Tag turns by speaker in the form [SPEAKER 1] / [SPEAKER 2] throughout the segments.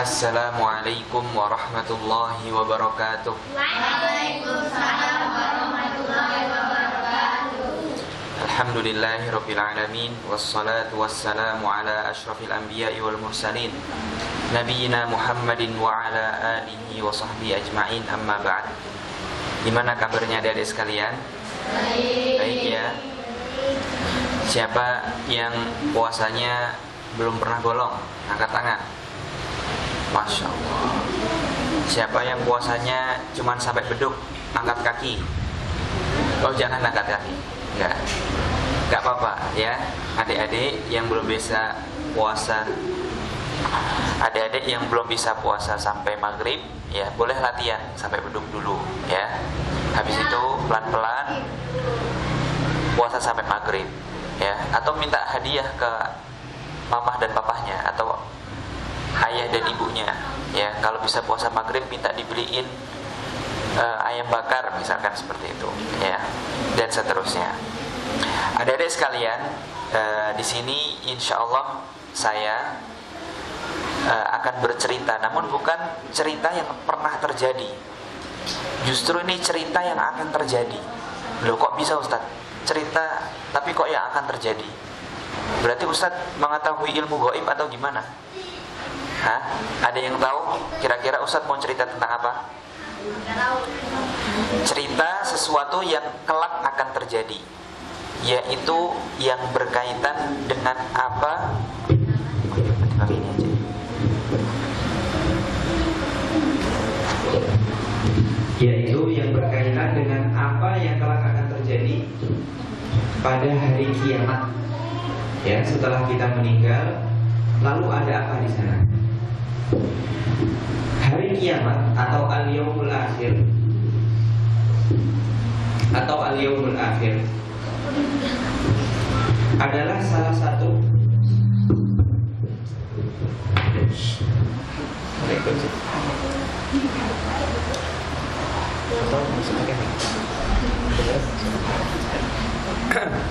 [SPEAKER 1] Assalamualaikum warahmatullahi wabarakatuh.
[SPEAKER 2] Waalaikumsalam warahmatullahi wabarakatuh.
[SPEAKER 1] Alhamdulillahirabbil alamin wassalatu wassalamu ala asyrafil anbiya'i wal mursalin nabiyina Muhammadin wa ala alihi wa sahbihi ajma'in, amma ba'd. Gimana kabarnya adik-adik sekalian? Baik ya. Siapa yang puasanya belum pernah bolong? Angkat tangan. Masya Allah. Siapa yang puasanya cuman sampai beduk? Angkat kaki. Oh, jangan angkat kaki. Enggak apa-apa ya. Adik-adik yang belum bisa puasa, adik-adik yang belum bisa puasa sampai maghrib, ya boleh latihan sampai beduk dulu ya. Habis itu pelan-pelan puasa sampai maghrib ya. Atau minta hadiah ke mamah dan papahnya atau ayah dan ibunya ya. Kalau bisa puasa maghrib minta dibeliin ayam bakar misalkan, seperti itu ya, dan seterusnya. Adik-adik sekalian, di sini insya Allah saya akan bercerita, namun bukan cerita yang pernah terjadi. Justru ini cerita yang akan terjadi. Loh, kok bisa Ustaz? Cerita tapi kok yang akan terjadi? Berarti Ustaz mengetahui ilmu gaib atau gimana? Hah? Ada yang tahu? Kira-kira Ustaz mau cerita tentang apa? Cerita sesuatu yang kelak akan terjadi, yaitu yang berkaitan dengan apa? Yaitu yang berkaitan dengan apa yang kelak akan terjadi pada hari kiamat. Ya, setelah kita meninggal, lalu ada apa di sana? Hari kiamat atau al-yaumul akhir adalah salah satu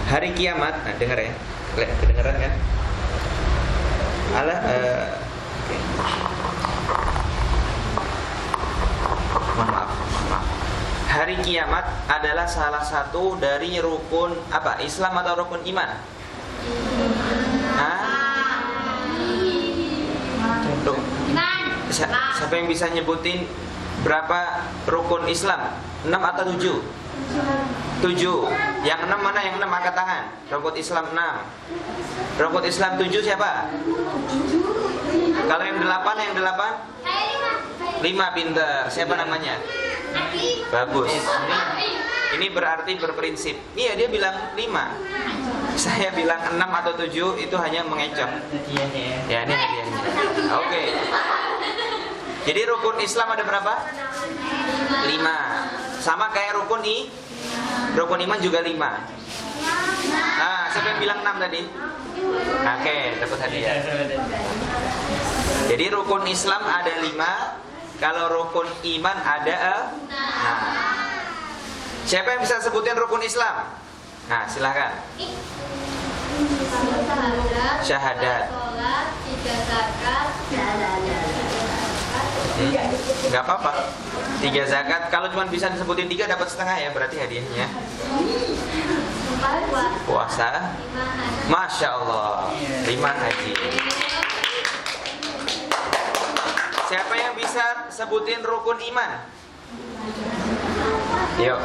[SPEAKER 1] hari kiamat. Nah, dengar ya, kedengeran kan? Maaf. Hari kiamat adalah salah satu dari rukun apa? Islam atau rukun iman? Hah? Tuh. Siapa yang bisa nyebutin berapa rukun Islam? 6 atau 7? 7. Yang 6 mana? Yang 6 angkat tangan. Rukun Islam 6. Rukun Islam 7 siapa? Kalau yang 8, yang 8? 5, pinter. Siapa namanya? Bagus. Ini berarti berprinsip. Iya, dia bilang 5. Saya bilang 6 atau 7, itu hanya mengecoh. Ya, ini hadiahnya. Oke. Jadi rukun Islam ada berapa? 5. Sama kayak rukun iman juga 5. Nah, siapa yang bilang 6 tadi? Oke, dapat hadiah. Jadi rukun Islam ada 5. Kalau rukun iman ada 6. Siapa yang bisa sebutin rukun Islam? Nah, silakan. Syahadat. Gak apa-apa. 3 zakat. Kalau cuma bisa disebutin 3 dapat setengah ya, berarti hadiahnya. Puasa. Masya Allah. 5 haji. Siapa yang bisa sebutin rukun iman? Yuk.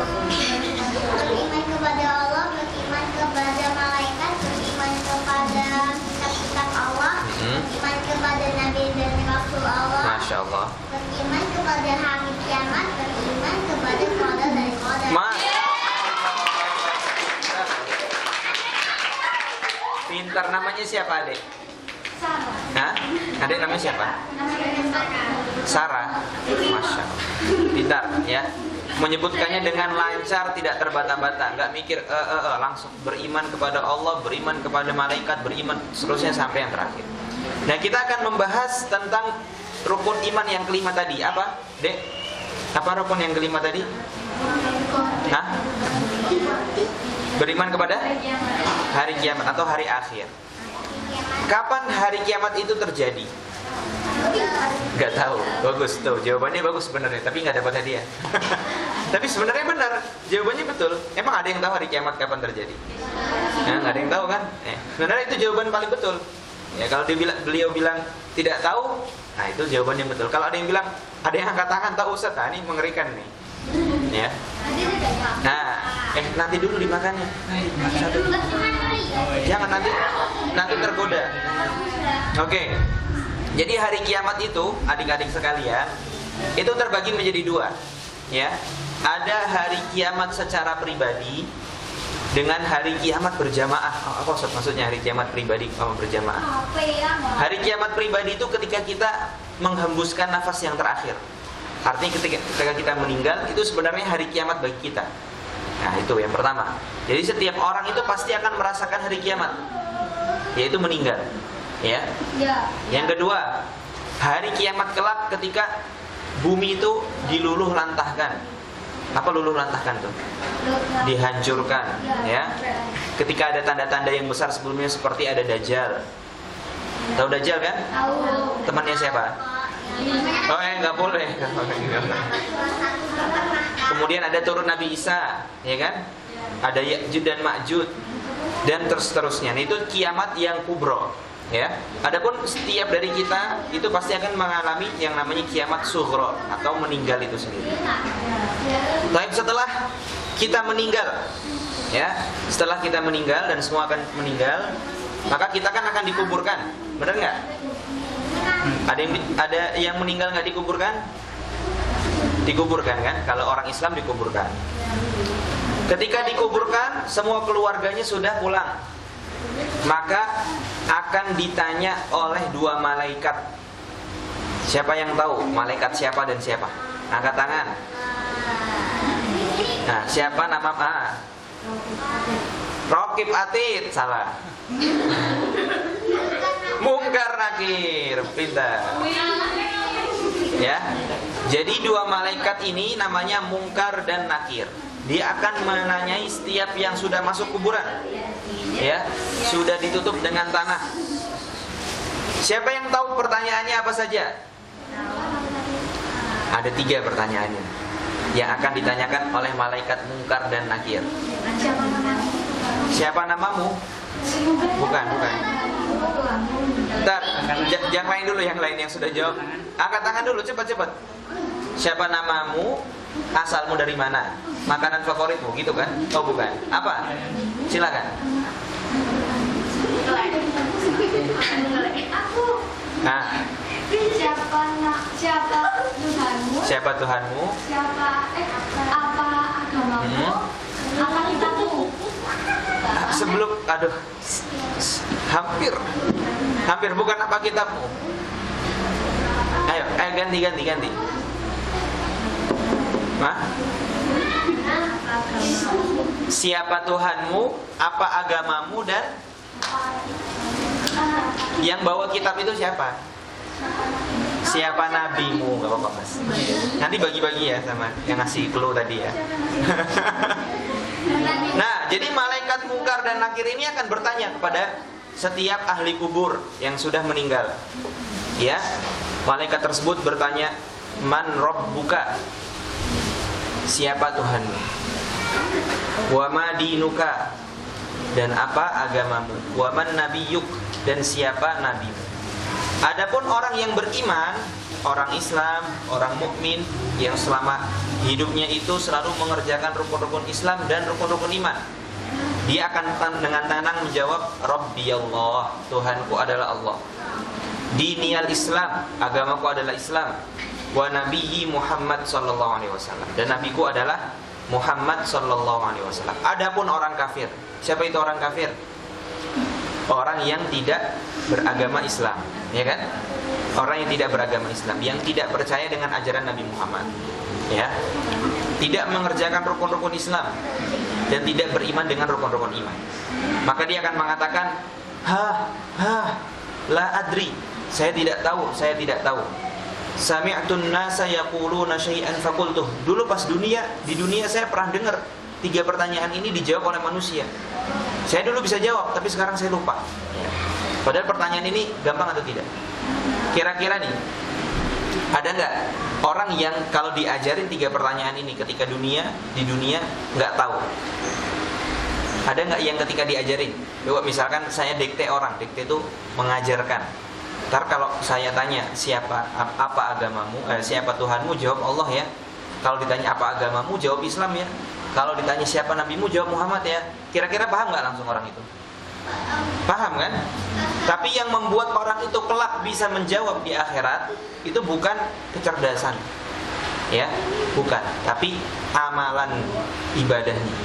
[SPEAKER 2] Beriman kepada Allah, beriman kepada malaikat, beriman kepada kitab Allah, beriman kepada Nabi dan Rasul Allah.
[SPEAKER 1] Masya Allah.
[SPEAKER 2] Beriman kepada hari kiamat, beriman kepada qada dan qadar.
[SPEAKER 1] Pintar. Namanya siapa, Adik? Hah? Adik namanya siapa? Sarah. Masya Allah. Pintar ya. Menyebutkannya dengan lancar, tidak terbata-bata, nggak mikir langsung beriman kepada Allah, beriman kepada malaikat, beriman seterusnya sampai yang terakhir. Nah, kita akan membahas tentang rukun iman yang kelima tadi. Apa, Dek? Apa rukun yang kelima tadi? Hah? Beriman kepada hari kiamat atau hari akhir. Kapan hari kiamat itu terjadi? Nggak tahu. Bagus tuh, jawabannya bagus sebenarnya, tapi nggak dapat hadiah. Tapi sebenarnya benar, jawabannya betul. Emang ada yang tahu hari kiamat kapan terjadi? Nah, nggak ada yang tahu kan? Sebenarnya itu jawaban paling betul. Ya, kalau beliau bilang tidak tahu, nah itu jawaban yang betul. Kalau ada yang bilang, ada yang angkat tangan tahu Ustaz, nah, ini mengerikan nih. Ya. Nah, nanti dulu dimakannya. Satu. Jangan nanti tergoda. Oke. Jadi hari kiamat itu, adik-adik sekalian, itu terbagi menjadi dua. Ya. Ada hari kiamat secara pribadi dengan hari kiamat berjamaah. Apa Ustaz maksudnya hari kiamat pribadi sama berjamaah? Hari kiamat pribadi itu ketika kita menghembuskan nafas yang terakhir. Artinya ketika kita meninggal, itu sebenarnya hari kiamat bagi kita. Nah, itu yang pertama. Jadi setiap orang itu pasti akan merasakan hari kiamat, yaitu meninggal. Ya. Yang kedua, hari kiamat kelak ketika bumi itu diluluh lantahkan. Apa luluh lantahkan tuh? Dihancurkan, ya. Ketika ada tanda-tanda yang besar sebelumnya seperti ada Dajjal. Tahu Dajjal kan?
[SPEAKER 2] Tahu.
[SPEAKER 1] Temannya siapa? Oh, nggak boleh. Kemudian ada turun Nabi Isa, ya kan? Ada Ya'juj dan Ma'juj dan terus-terusnya. Nah, itu kiamat yang kubro, ya. Adapun setiap dari kita itu pasti akan mengalami yang namanya kiamat sughra atau meninggal itu sendiri. Tapi setelah kita meninggal, ya, setelah kita meninggal dan semua akan meninggal, maka kita kan akan dikuburkan, benar nggak? Ada yang meninggal nggak dikuburkan? Dikuburkan kan? Kalau orang Islam dikuburkan. Ketika dikuburkan, semua keluarganya sudah pulang. Maka akan ditanya oleh dua malaikat. Siapa yang tahu malaikat siapa dan siapa? Angkat tangan. Nah, siapa nama Raqib Atid, salah. Mungkar Nakir, pintar. Ya. Jadi dua malaikat ini namanya Mungkar dan Nakir. Dia akan menanyai setiap yang sudah masuk kuburan. Ya, sudah ditutup dengan tanah. Siapa yang tahu pertanyaannya apa saja? Ada 3 pertanyaannya yang akan ditanyakan oleh malaikat Mungkar dan Nakir. Siapa namamu? Bukan. Bentar, yang lain dulu, yang lain yang sudah jawab. Angkat tangan dulu, cepat. Siapa namamu? Asalmu dari mana? Makanan favoritmu, gitu kan? Oh, bukan. Apa? Silakan. Nah. Siapa Tuhanmu?
[SPEAKER 2] Apa agamamu? Apa kitabmu?
[SPEAKER 1] Sebelum, hampir bukan apa kitabmu. Ayo ganti. Hah? Siapa Tuhanmu? Apa agamamu? Dan yang bawa kitab itu siapa? Siapa nabimu? Gak apa-apa Mas. Nanti bagi-bagi ya sama yang ngasih clue tadi ya. Nah, jadi malaikat Mungkar dan Nakir ini akan bertanya kepada setiap ahli kubur yang sudah meninggal. Ya, malaikat tersebut bertanya, Man Rabbuka? Siapa Tuhanmu? Wa ma dinuka? Dan apa agamamu? Wa man nabiyyuk? Dan siapa nabimu? Adapun orang yang beriman, orang Islam, orang mukmin yang selama hidupnya itu selalu mengerjakan rukun-rukun Islam dan rukun-rukun iman, dia akan dengan tenang menjawab, Rabbi Allah, Tuhanku adalah Allah. Diniyal Islam, agamaku adalah Islam. Wa nabiyyi Muhammad sallallahu alaihi wasallam, dan nabiku adalah Muhammad sallallahu alaihi wasallam. Adapun orang kafir, siapa itu orang kafir? Orang yang tidak beragama Islam, ya kan? Orang yang tidak beragama Islam, yang tidak percaya dengan ajaran Nabi Muhammad, ya, tidak mengerjakan rukun-rukun Islam dan tidak beriman dengan rukun-rukun iman. Maka dia akan mengatakan, la adri, saya tidak tahu. Sami'tun nasa yaquluna syai'an faqultuh. Dulu pas di dunia saya pernah dengar 3 pertanyaan ini dijawab oleh manusia. Saya dulu bisa jawab, tapi sekarang saya lupa. Padahal pertanyaan ini gampang atau tidak? Kira-kira nih, ada nggak orang yang kalau diajarin 3 pertanyaan ini ketika di dunia nggak tahu? Ada nggak yang ketika diajarin? Coba misalkan saya dikte orang, dikte itu mengajarkan. Ntar kalau saya tanya apa agamamu, siapa Tuhanmu, jawab Allah ya. Kalau ditanya apa agamamu, jawab Islam ya. Kalau ditanya siapa nabimu, jawab Muhammad ya. Kira-kira paham nggak langsung orang itu? Paham kan? Tapi yang membuat orang itu kelak bisa menjawab di akhirat itu bukan kecerdasan, ya, bukan. Tapi amalan ibadahnya.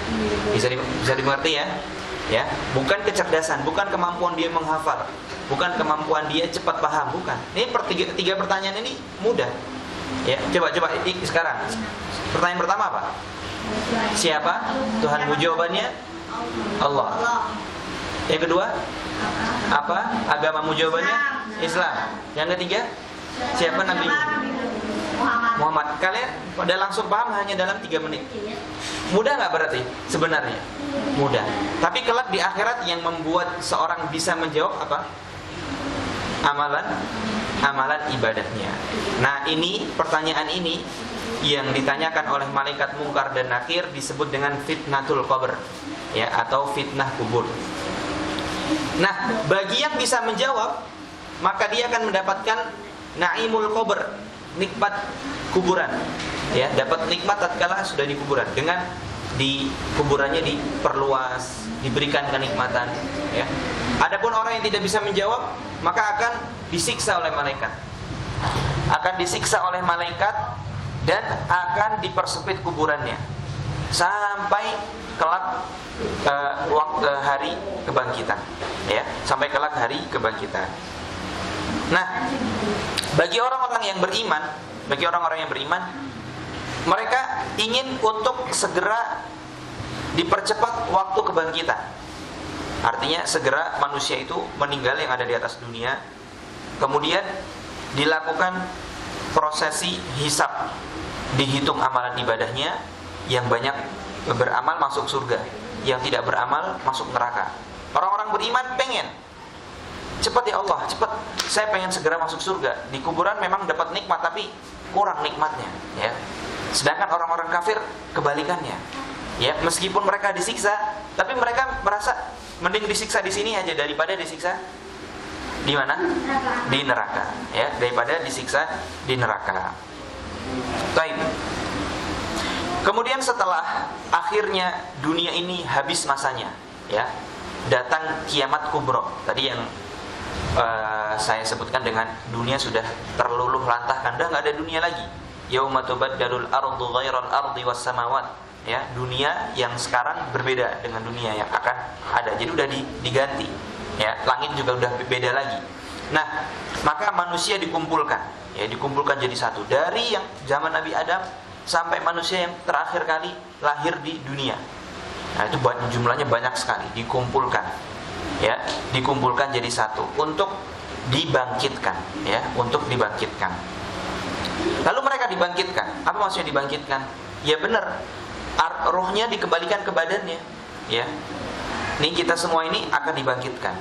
[SPEAKER 1] Bisa dimengerti ya? Ya, bukan kecerdasan, bukan kemampuan dia menghafal, bukan kemampuan dia cepat paham, bukan. Ini tiga pertanyaan ini mudah. Ya, coba sekarang. Pertanyaan pertama apa? Siapa Tuhanmu? Jawabannya Allah. Yang kedua, apa agamamu? Jawabannya Islam. Yang ketiga, siapa nabimu? Muhammad. Kalian pada langsung paham hanya dalam 3 menit. Mudah nggak berarti? Sebenarnya mudah. Tapi kelak di akhirat yang membuat seorang bisa menjawab apa? Amalan ibadahnya. Nah, ini pertanyaan ini yang ditanyakan oleh malaikat Munkar dan Nakir disebut dengan fitnatul qabr, ya, atau fitnah kubur. Nah, bagi yang bisa menjawab, maka dia akan mendapatkan naimul qabr, nikmat kuburan. Ya, dapat nikmat tatkala sudah di kuburan, dengan di kuburannya diperluas, diberikan kenikmatan, ya. Adapun orang yang tidak bisa menjawab, maka akan disiksa oleh malaikat. Akan disiksa oleh malaikat dan akan dipersempit kuburannya sampai kelak hari kebangkitan, ya, sampai kelak hari kebangkitan. Nah, bagi orang-orang yang beriman, mereka ingin untuk segera dipercepat waktu kebangkitan. Artinya segera manusia itu meninggal yang ada di atas dunia, kemudian dilakukan prosesi hisab, dihitung amalan ibadahnya. Yang banyak beramal masuk surga, yang tidak beramal masuk neraka. Orang-orang beriman pengen cepat, ya Allah, cepat, saya pengen segera masuk surga. Di kuburan memang dapat nikmat, tapi kurang nikmatnya, ya. Sedangkan orang-orang kafir kebalikannya, ya. Meskipun mereka disiksa, tapi mereka merasa mending disiksa di sini aja daripada disiksa di mana? Di neraka, ya, daripada disiksa di neraka. Baik. Kemudian setelah akhirnya dunia ini habis masanya, ya, datang kiamat kubro. Tadi yang saya sebutkan dengan dunia sudah terluluh lantahkan, dah nggak ada dunia lagi. Yauma tubaddalul ardu ghairal ardi was samawat. Ya, dunia yang sekarang berbeda dengan dunia yang akan ada. Jadi udah diganti. Ya, langit juga udah beda lagi. Nah, maka manusia dikumpulkan, ya, dikumpulkan jadi satu dari yang zaman Nabi Adam sampai manusia yang terakhir kali lahir di dunia. Nah, itu jumlahnya banyak sekali, dikumpulkan, ya, dikumpulkan jadi satu untuk dibangkitkan, ya, untuk dibangkitkan. Lalu mereka dibangkitkan. Apa maksudnya dibangkitkan? Ya benar, rohnya dikembalikan ke badannya, ya. Nih kita semua ini akan dibangkitkan.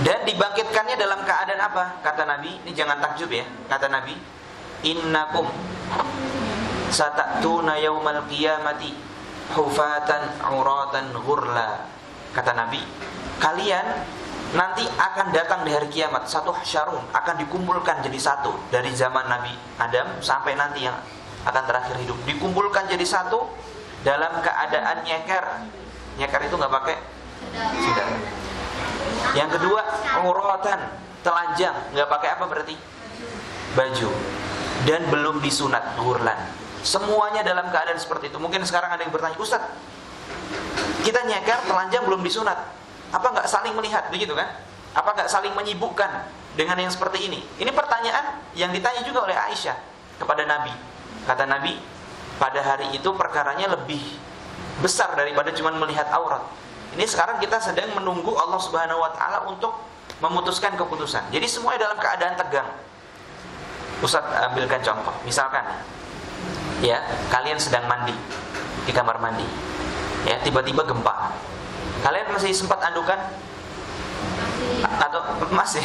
[SPEAKER 1] Dan dibangkitkannya dalam keadaan apa? Kata Nabi, ini jangan takjub ya. Kata Nabi, innakum satatuna yaumal qiyamati hufatan uratan ghurla. Kata Nabi, kalian nanti akan datang di hari kiamat, satu syarun, akan dikumpulkan jadi satu dari zaman Nabi Adam sampai nanti yang akan terakhir hidup, dikumpulkan jadi satu dalam keadaan nyeker. Nyeker itu nggak pakai sandal. Yang kedua, uratan, telanjang, nggak pakai apa berarti? Baju. Dan belum disunat, ghurlan. Semuanya dalam keadaan seperti itu. Mungkin sekarang ada yang bertanya, Ustaz, kita nyeker, telanjang, belum disunat, apa nggak saling melihat, begitu kan? Apa nggak saling menyibukkan dengan yang seperti ini? Ini pertanyaan yang ditanya juga oleh Aisyah kepada Nabi. Kata Nabi, pada hari itu perkaranya lebih besar daripada cuma melihat aurat. Ini sekarang kita sedang menunggu Allah Subhanahu wa Ta'ala untuk memutuskan keputusan. Jadi semuanya dalam keadaan tegang. Ustaz ambilkan contoh. Misalkan, ya, kalian sedang mandi di kamar mandi, ya, tiba-tiba gempa. Kalian masih sempat andukan atau masih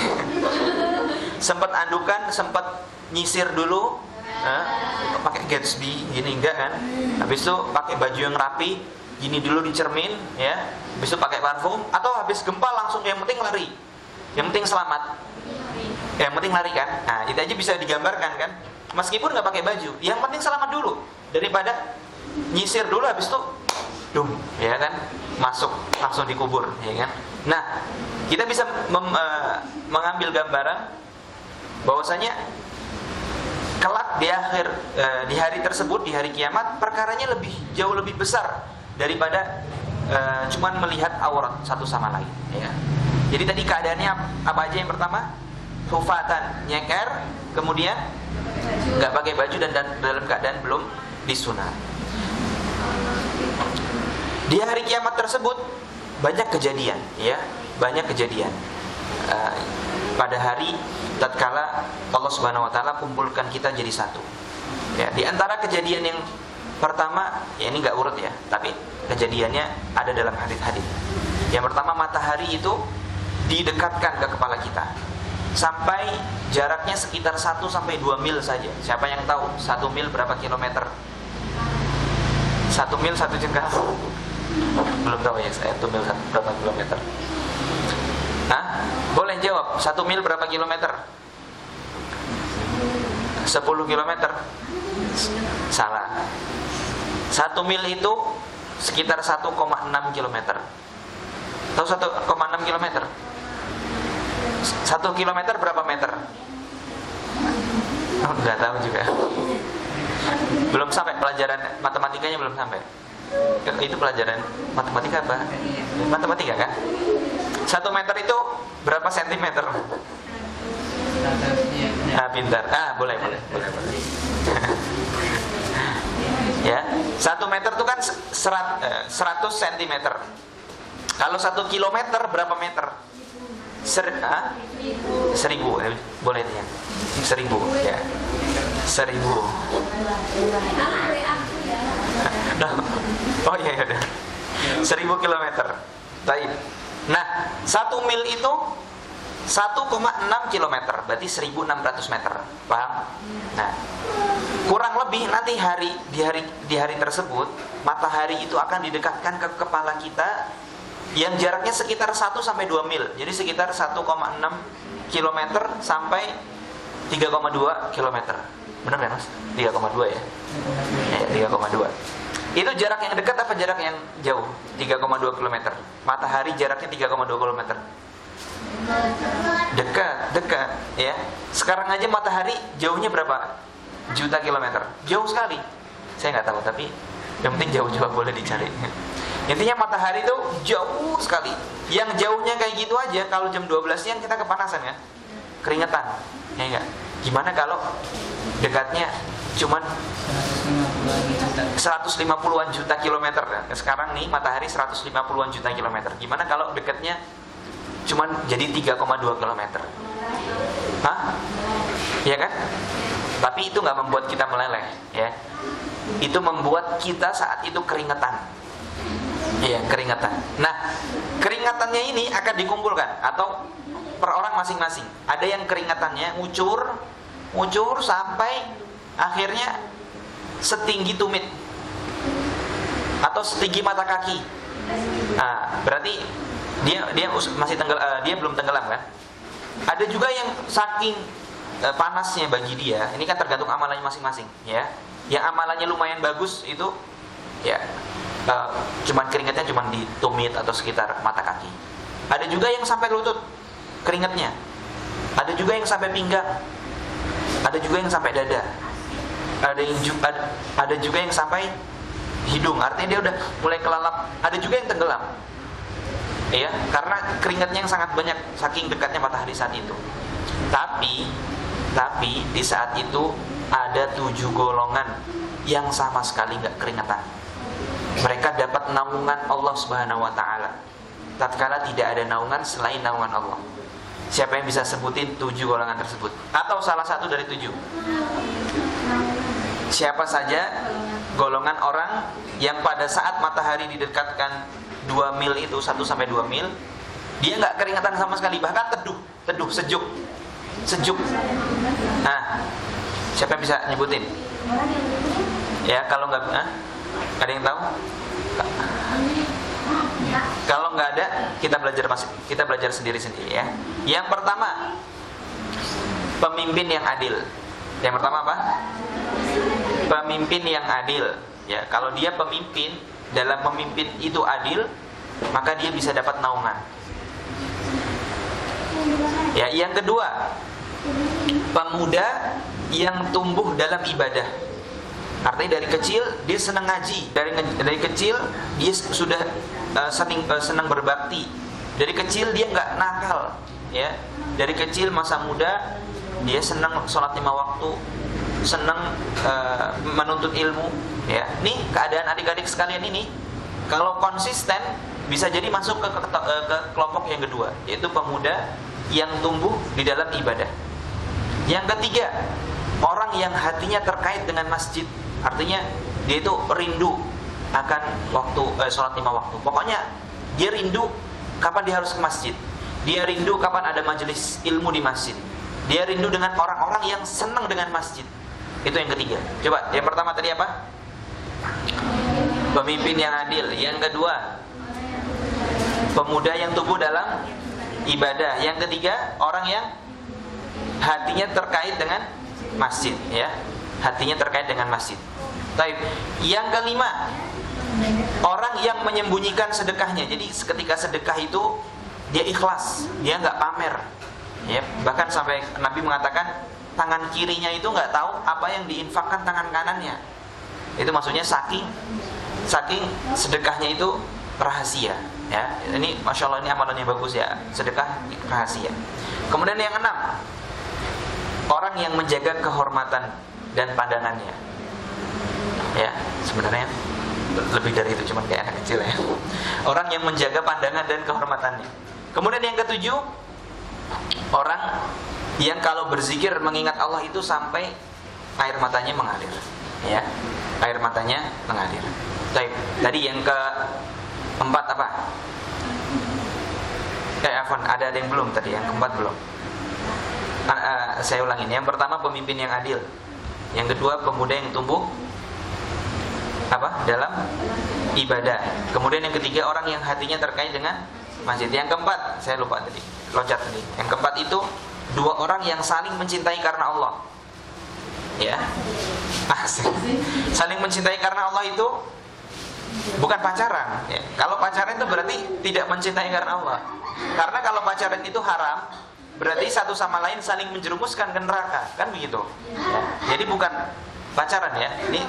[SPEAKER 1] sempat andukan, sempat nyisir dulu, pakai Gatsby gini enggak kan? Habis itu pakai baju yang rapi, gini dulu di cermin, ya. Habis itu pakai parfum, atau habis gempa langsung yang penting lari, yang penting selamat, yang penting lari kan? Nah itu aja bisa digambarkan kan? Meskipun nggak pakai baju, yang penting selamat dulu daripada nyisir dulu habis itu dum, ya kan? Masuk langsung dikubur, ya kan? Nah kita bisa mengambil gambaran bahwasanya kelak di akhir di hari tersebut, di hari kiamat, perkaranya jauh lebih besar daripada cuman melihat aurat satu sama lain, ya. Jadi tadi keadaannya apa aja? Yang pertama, hufatan, nyeker, kemudian nggak pakai baju dan dalam keadaan belum disunat. Di hari kiamat tersebut banyak kejadian, ya, banyak kejadian. Pada hari tatkala Allah Subhanahu wa taala kumpulkan kita jadi satu. Ya, di antara kejadian yang pertama, ya ini enggak urut ya, tapi kejadiannya ada dalam hadis-hadis. Yang pertama, matahari itu didekatkan ke kepala kita sampai jaraknya sekitar 1 sampai 2 mil saja. Siapa yang tahu 1 mil berapa kilometer? 1 mil 1 jengkal? Belum tahu ya, 1 mil berapa kilometer? Hah? Boleh jawab, 1 mil berapa kilometer? 10 kilometer? Salah. 1 mil itu sekitar 1,6 kilometer. Tahu 1,6 kilometer? 1 kilometer berapa meter? Oh, enggak tahu juga. Belum sampai pelajaran matematikanya, belum sampai. Itu pelajaran matematika apa? Matematika kan? 1 meter itu berapa sentimeter? Pintar. Boleh. Ya, 1 meter itu kan 100 cm. Kalau 1 kilometer berapa meter? 1000. Boleh ya. 1000 ya. 1000. Oh iya udah. 1000 kilometer. Baik. Nah, 1 mil itu 1,6 kilometer, berarti 1.600 meter. Paham? Nah, kurang lebih nanti di hari tersebut matahari itu akan didekatkan ke kepala kita yang jaraknya sekitar 1 sampai 2 mil. Jadi sekitar 1,6 kilometer sampai 3,2 kilometer. Benar ya, Mas? 3,2 ya? Ya, 3,2. Itu jarak yang dekat apa jarak yang jauh? 3,2 kilometer. Matahari jaraknya 3,2 kilometer. Dekat ya. Sekarang aja matahari jauhnya berapa juta kilometer? Jauh sekali. Saya nggak tahu, tapi yang penting jauh, coba boleh dicari. Intinya matahari itu jauh sekali. Yang jauhnya kayak gitu aja, kalau jam 12 siang kita kepanasan ya, keringetan, ya enggak? Gimana kalau dekatnya cuman 150-an juta kilometer? Sekarang nih matahari 150-an juta kilometer. Gimana kalau dekatnya cuman jadi 3,2 kilometer? Hah? Ya kan? Tapi itu nggak membuat kita meleleh, ya. Itu membuat kita saat itu keringetan. Iya, keringetan. Nah, keringatannya ini akan dikumpulkan atau per orang masing-masing. Ada yang keringatannya ngucur sampai akhirnya setinggi tumit atau setinggi mata kaki. Nah, berarti dia masih dia belum tenggelam kan? Ada juga yang saking panasnya bagi dia, ini kan tergantung amalannya masing-masing, ya. Yang amalannya lumayan bagus itu, ya, cuman keringatnya cuman di tumit atau sekitar mata kaki. Ada juga yang sampai lutut keringatnya. Ada juga yang sampai pinggang. Ada juga yang sampai dada. Ada juga yang sampai hidung. Artinya dia udah mulai kelalap. Ada juga yang tenggelam. Ya, karena keringatnya yang sangat banyak saking dekatnya matahari saat itu. Tapi di saat itu ada 7 golongan yang sama sekali nggak keringatan. Mereka dapat naungan Allah Subhanahu wa taala. Tatkala tidak ada naungan selain naungan Allah. Siapa yang bisa sebutin 7 golongan tersebut? Atau salah satu dari 7? Siapa saja golongan orang yang pada saat matahari didekatkan 2 mil itu, 1 sampai 2 mil, dia nggak keringatan sama sekali, bahkan teduh. teduh, sejuk. Nah, siapa yang bisa nyebutin? Ya, kalau nggak, ada yang tahu? Kalau nggak ada, kita belajar sendiri ya. Yang pertama, pemimpin yang adil. Yang pertama apa? Pemimpin yang adil. Ya, kalau dia pemimpin, dalam memimpin itu adil, maka dia bisa dapat naungan. Ya, yang kedua, pemuda yang tumbuh dalam ibadah. Artinya dari kecil dia senang ngaji, dari kecil dia sudah senang berbakti. Dari kecil dia nggak nakal, ya. Dari kecil masa muda dia senang sholat 5 waktu, senang menuntut ilmu, ya. Nih keadaan adik-adik sekalian ini, kalau konsisten bisa jadi masuk ke kelompok yang kedua, yaitu pemuda yang tumbuh di dalam ibadah. Yang ketiga, orang yang hatinya terkait dengan masjid. Artinya dia itu rindu akan waktu sholat 5 waktu. Pokoknya dia rindu kapan dia harus ke masjid. Dia rindu kapan ada majelis ilmu di masjid. Dia rindu dengan orang-orang yang senang dengan masjid. Itu yang ketiga. Coba, yang pertama tadi apa? Pemimpin yang adil. Yang kedua, pemuda yang tumbuh dalam ibadah. Yang ketiga, orang yang hatinya terkait dengan masjid, ya. Hatinya terkait dengan masjid. Baik. Yang kelima, orang yang menyembunyikan sedekahnya. Jadi ketika sedekah itu dia ikhlas, dia nggak pamer. Ya, bahkan sampai Nabi mengatakan tangan kirinya itu nggak tahu apa yang diinfakkan tangan kanannya. Itu maksudnya saking sedekahnya itu rahasia. Ya, ini masya Allah, ini amalan yang bagus ya, sedekah rahasia. Kemudian yang keenam, orang yang menjaga kehormatan dan pandangannya. Ya, sebenarnya lebih dari itu, cuma kayak anak kecil ya. Orang yang menjaga pandangan dan kehormatannya. Kemudian yang ketujuh, orang yang kalau berzikir mengingat Allah itu sampai air matanya mengalir. Ya, air matanya mengalir. Baik, tadi yang keempat apa? Afwan, ada yang belum tadi, yang keempat belum. Saya ulangin. Yang pertama, pemimpin yang adil. Yang kedua, pemuda yang tumbuh dalam ibadah. Kemudian yang ketiga, orang yang hatinya terkait dengan masjid. Yang keempat, saya lupa tadi, loncat tadi. Yang keempat itu dua orang yang saling mencintai karena Allah. Ya, saling mencintai karena Allah itu bukan pacaran. Ya. Kalau pacaran itu berarti tidak mencintai karena Allah. Karena kalau pacaran itu haram, berarti satu sama lain saling menjerumuskan ke neraka, kan begitu. Ya. Jadi bukan pacaran ya. Ini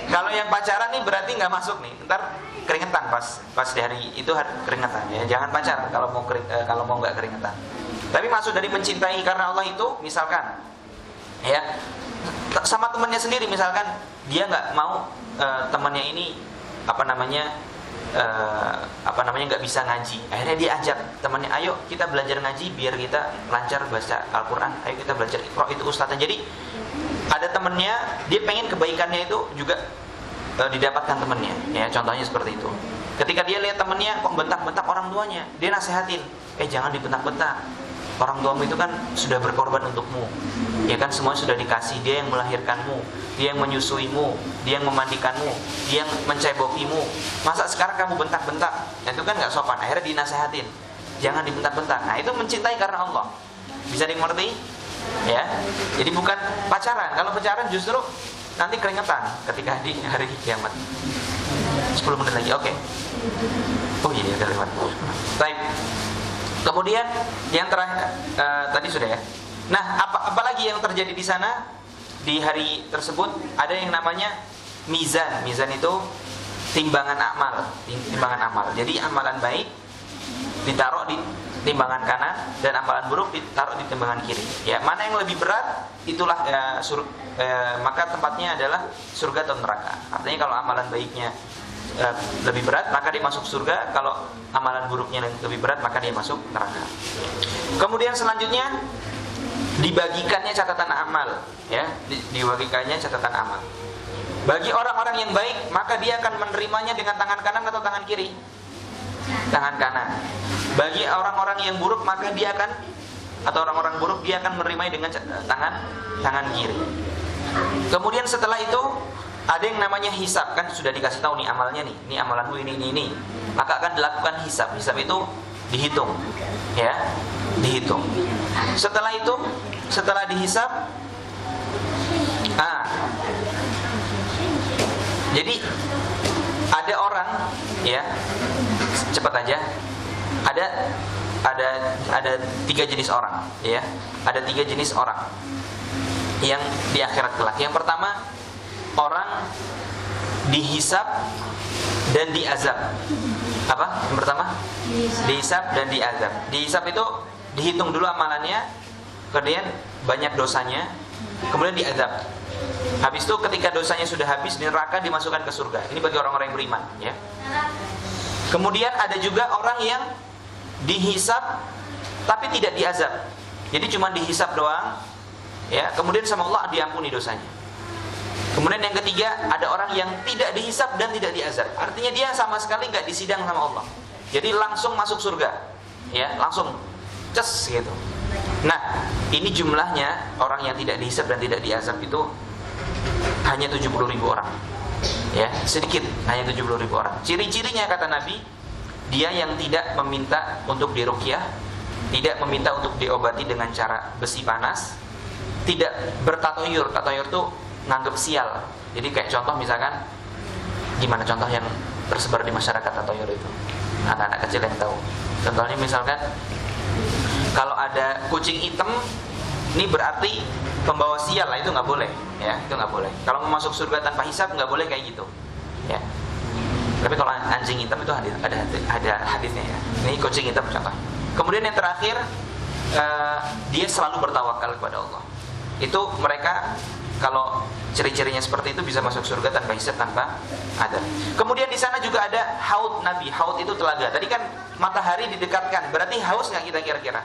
[SPEAKER 1] kalau yang pacaran nih berarti nggak masuk nih. Ntar keringetan pas di hari itu keringetan ya. Jangan pacaran kalau mau nggak keringetan. Tapi maksud dari mencintai karena Allah itu, misalkan ya sama temannya sendiri, misalkan dia nggak mau temannya ini nggak bisa ngaji. Akhirnya dia ajak temannya, ayo kita belajar ngaji biar kita lancar baca Al-Quran. Ayo kita belajar Iqra, itu ustadznya. Jadi ada temennya, dia pengen kebaikannya itu juga didapatkan temennya. Ya, contohnya seperti itu. Ketika dia lihat temennya kok bentak-bentak orang tuanya, dia nasehatin, jangan dibentak-bentak. Orang tuamu itu kan sudah berkorban untukmu. Ya kan, semua sudah dikasih. Dia yang melahirkanmu, dia yang menyusuimu, dia yang memandikanmu, dia yang mencebokimu. Masa sekarang kamu bentak-bentak? Itu kan nggak sopan. Akhirnya dinasehatin, jangan dibentak-bentak. Nah, itu mencintai karena Allah. Bisa dimengerti? Ya. Jadi bukan pacaran. Kalau pacaran justru nanti keringetan ketika di hari kiamat. 10 menit lagi. Oke. Oh iya, udah lewat. Baik. Kemudian yang terakhir tadi sudah ya. Nah, apalagi yang terjadi di sana di hari tersebut? Ada yang namanya mizan. Mizan itu timbangan amal, Jadi amalan baik ditaruh di timbangan kanan dan amalan buruk ditaruh di timbangan kiri. Ya, mana yang lebih berat itulah maka tempatnya adalah surga atau neraka. Artinya kalau amalan baiknya lebih berat maka dia masuk surga, kalau amalan buruknya lebih berat maka dia masuk neraka. Kemudian selanjutnya dibagikannya catatan amal, ya, dibagikannya catatan amal. Bagi orang-orang yang baik maka dia akan menerimanya dengan tangan kanan atau tangan kiri? Tangan kanan. Bagi orang-orang yang buruk maka dia akan atau orang-orang buruk, dia akan menerimanya dengan tangan kiri. Kemudian setelah itu ada yang namanya hisab, kan sudah dikasih tahu nih amalnya nih, ini amalanmu ini. Maka akan dilakukan hisab. Hisab itu dihitung, ya, dihitung. Setelah itu, setelah dihisab, jadi ada orang, ya, cepat aja. Ada 3 jenis orang, ya. Ada 3 jenis orang yang di akhirat kelak. Yang pertama, orang dihisab dan diazab. Apa? Yang pertama, dihisab dan diazab. Dihisab itu dihitung dulu amalannya, kemudian banyak dosanya, kemudian diazab. Habis itu ketika dosanya sudah habis, di neraka dimasukkan ke surga. Ini bagi orang-orang yang beriman, ya. Kemudian ada juga orang yang dihisab tapi tidak diazab. Jadi cuma dihisab doang, ya. Kemudian sama Allah diampuni dosanya. Kemudian yang ketiga, ada orang yang tidak dihisab dan tidak diazab. Artinya dia sama sekali nggak disidang sama Allah. Jadi langsung masuk surga, ya, langsung ces gitu. Nah, ini jumlahnya orang yang tidak dihisab dan tidak diazab itu hanya 70.000 orang, ya, sedikit, hanya 70.000 orang. Ciri-cirinya kata Nabi, dia yang tidak meminta untuk diruqyah, tidak meminta untuk diobati dengan cara besi panas, tidak bertatoyur. Tatoyur itu nganggep sial. Jadi kayak contoh misalkan, gimana contoh yang tersebar di masyarakat tatoyur itu? Anak-anak kecil yang tahu. Contohnya misalkan, kalau ada kucing hitam, ini berarti pembawa sial lah, itu nggak boleh, ya, itu nggak boleh. Kalau mau masuk surga tanpa hisab nggak boleh kayak gitu, ya. Tapi kalau anjing hitam itu ada hadisnya, ya. Ini kucing hitam contoh. Kemudian yang terakhir, dia selalu bertawakal kepada Allah. Itu mereka kalau ciri-cirinya seperti itu bisa masuk surga tanpa hisab, tanpa adab. Kemudian di sana juga ada haud Nabi. Haud itu telaga. Tadi kan matahari didekatkan, berarti haus nggak kita kira-kira?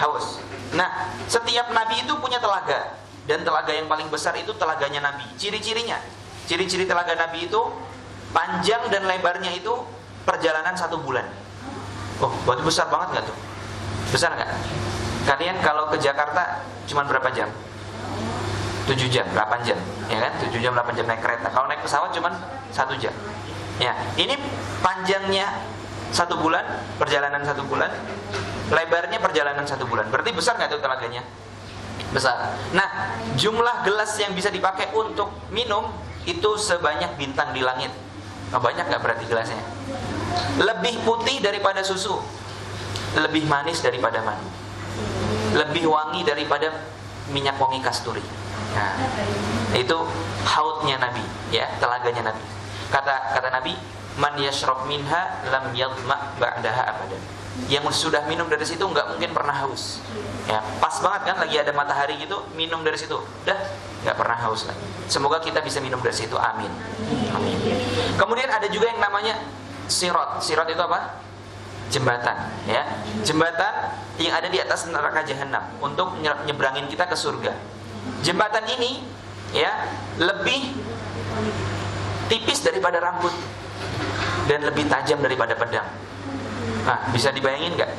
[SPEAKER 1] Haus. Nah, setiap Nabi itu punya telaga, dan telaga yang paling besar itu telaganya Nabi. Ciri-cirinya, ciri-ciri telaga Nabi itu panjang dan lebarnya itu perjalanan 1 bulan. Oh, berarti besar banget nggak tuh? Besar nggak? Kalian kalau ke Jakarta cuma berapa jam? 7 jam, 8 jam, ya kan? 7 jam, 8 jam naik kereta. Kalau naik pesawat cuma 1 jam. Ya, ini panjangnya 1 bulan, perjalanan 1 bulan, lebarnya perjalanan 1 bulan. Berarti besar nggak tuh telaganya? Besar. Nah, jumlah gelas yang bisa dipakai untuk minum itu sebanyak bintang di langit. Nah, banyak nggak berarti gelasnya? Lebih putih daripada susu, lebih manis daripada madu, lebih wangi daripada minyak wangi kasturi. Nah, itu haudnya Nabi, ya, telaganya Nabi. Kata Nabi, man yashrab minha lam yadma ba'daha abadan. Yang sudah minum dari situ nggak mungkin pernah haus. Ya, pas banget kan lagi ada matahari gitu, minum dari situ, udah nggak pernah haus lagi. Semoga kita bisa minum dari situ, amin. Amin. Kemudian ada juga yang namanya sirat. Sirat itu apa? Jembatan, ya. Jembatan yang ada di atas neraka jahanam untuk nyebrangin kita ke surga. Jembatan ini, ya, lebih tipis daripada rambut dan lebih tajam daripada pedang. Nah, bisa dibayangin nggak?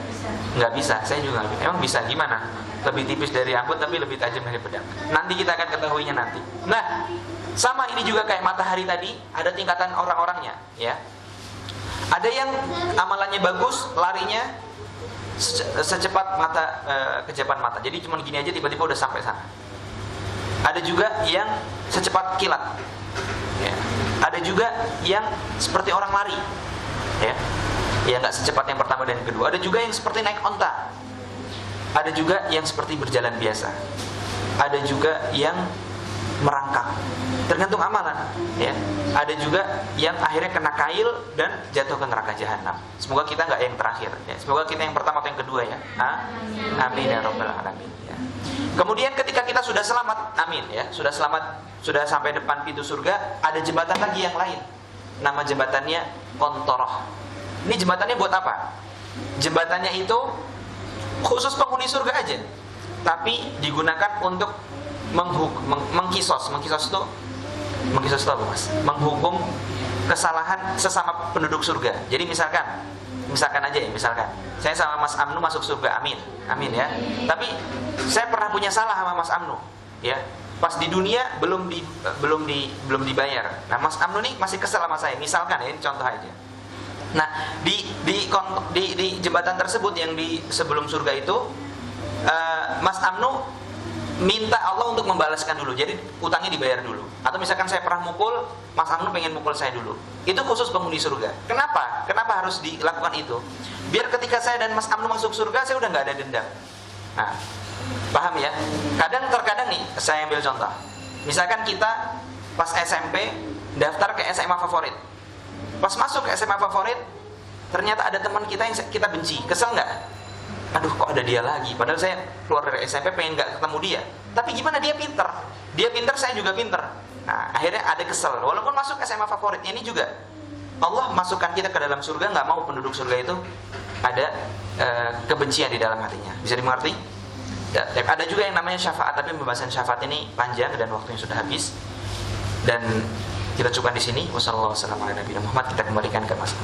[SPEAKER 1] Nggak bisa, saya juga nggak bisa. Emang bisa gimana? Lebih tipis dari rambut tapi lebih tajam dari pedang. Nanti kita akan ketahuinya nanti. Nah, sama ini juga kayak matahari tadi, ada tingkatan orang-orangnya, ya. Ada yang amalannya bagus, larinya secepat mata, kejapan mata. Jadi cuma gini aja tiba-tiba udah sampai sana. Ada juga yang secepat kilat, ya. Ada juga yang seperti orang lari, ya. Ya, nggak secepat yang pertama dan yang kedua. Ada juga yang seperti naik onta. Ada juga yang seperti berjalan biasa. Ada juga yang merangkak. Tergantung amalan, ya. Ada juga yang akhirnya kena kail dan jatuh ke neraka jahanam. Semoga kita nggak yang terakhir, ya. Semoga kita yang pertama atau yang kedua, ya. Amin ya rabbal alamin, ya. Kemudian ketika kita sudah selamat, amin, ya, sudah selamat, sudah sampai depan pintu surga, ada jembatan lagi yang lain. Nama jembatannya Qantharah. Ini jembatannya buat apa? Jembatannya itu khusus penghuni surga aja, tapi digunakan untuk mengkisos. Mengkisos itu apa, Mas? Menghukum kesalahan sesama penduduk surga. Jadi misalkan misalkan aja ya, misalkan saya sama Mas Amnu masuk surga, amin, amin ya. Tapi saya pernah punya salah sama Mas Amnu, ya. Pas di dunia belum dibayar. Nah, Mas Amnu nih masih kesel sama saya, misalkan ya, ini contoh aja. Nah, di jembatan tersebut yang di sebelum surga itu, Mas Amnu minta Allah untuk membalaskan dulu. Jadi utangnya dibayar dulu. Atau misalkan saya pernah mukul, Mas Amnu pengen mukul saya dulu. Itu khusus penghuni surga. Kenapa? Kenapa harus dilakukan itu? Biar ketika saya dan Mas Amnu masuk surga, saya udah nggak ada dendam. Nah, paham ya? Terkadang nih, saya ambil contoh. Misalkan kita pas SMP daftar ke SMA favorit. Pas masuk ke SMA favorit, ternyata ada teman kita yang kita benci. Kesel nggak? Aduh, kok ada dia lagi? Padahal saya keluar dari SMP pengen gak ketemu dia. Tapi gimana, dia pinter. Dia pinter, saya juga pinter. Nah, akhirnya ada kesel. Walaupun masuk SMA favoritnya ini juga, Allah masukkan kita ke dalam surga, gak mau penduduk surga itu ada kebencian di dalam hatinya. Bisa dimengerti? Ada juga yang namanya syafaat, tapi pembahasan syafaat ini panjang dan waktunya sudah habis. Dan kita cukupkan di sini. Wassalamualaikum warahmatullahi wabarakatuh. Kita kembalikan ke Mas.